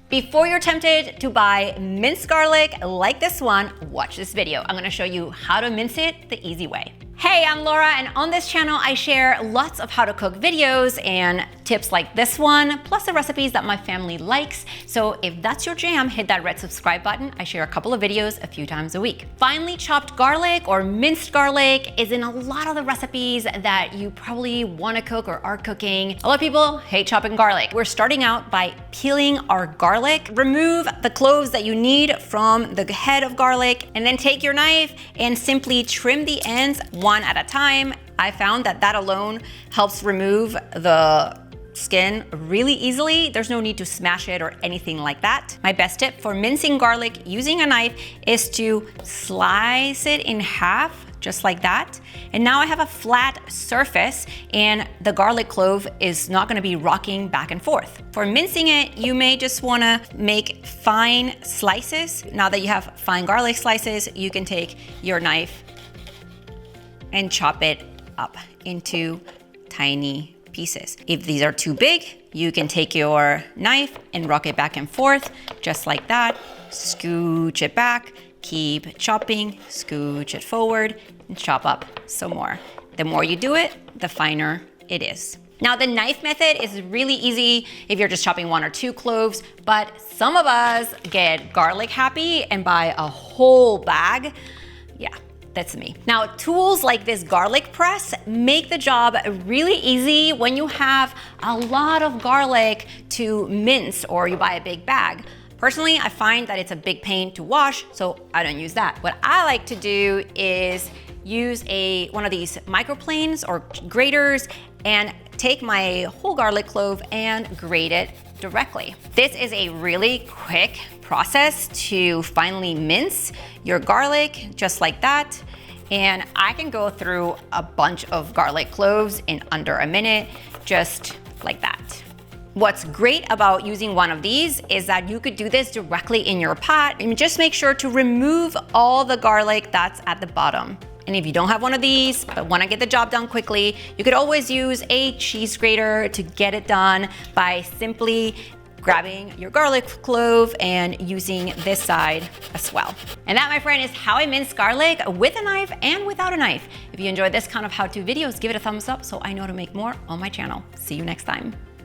Before you're tempted to buy minced garlic like this one, watch this video. I'm gonna show you how to mince it the easy way. Hey, I'm Laura, and on this channel, I share lots of how to cook videos and tips like this one, plus the recipes that my family likes. So if that's your jam, hit that red subscribe button. I share a couple of videos a few times a week. Finely chopped garlic or minced garlic is in a lot of the recipes that you probably wanna cook or are cooking. A lot of people hate chopping garlic. We're starting out by peeling our garlic. Remove the cloves that you need from the head of garlic, and then take your knife and simply trim the ends one at a time. I found that alone helps remove the skin really easily. There's no need to smash it or anything like that. My best tip for mincing garlic using a knife is to slice it in half, just like that. And now I have a flat surface and the garlic clove is not gonna be rocking back and forth. For mincing it, you may just wanna make fine slices. Now that you have fine garlic slices, you can take your knife and chop it up into tiny pieces. If these are too big, you can take your knife and rock it back and forth, just like that. Scooch it back, keep chopping, scooch it forward, and chop up some more. The more you do it, the finer it is. Now the knife method is really easy if you're just chopping one or two cloves, but some of us get garlic happy and buy a whole bag. Yeah. That's me. Now, tools like this garlic press make the job really easy when you have a lot of garlic to mince or you buy a big bag. Personally, I find that it's a big pain to wash, so I don't use that. What I like to do is use one of these microplanes or graters and take my whole garlic clove and grate it directly. This is a really quick process to finally mince your garlic, just like that. And I can go through a bunch of garlic cloves in under a minute, just like that. What's great about using one of these is that you could do this directly in your pot and just make sure to remove all the garlic that's at the bottom. And if you don't have one of these, but wanna get the job done quickly, you could always use a cheese grater to get it done by simply grabbing your garlic clove and using this side as well. And that, my friend, is how I mince garlic with a knife and without a knife. If you enjoyed this kind of how-to videos, give it a thumbs up so I know to make more on my channel. See you next time.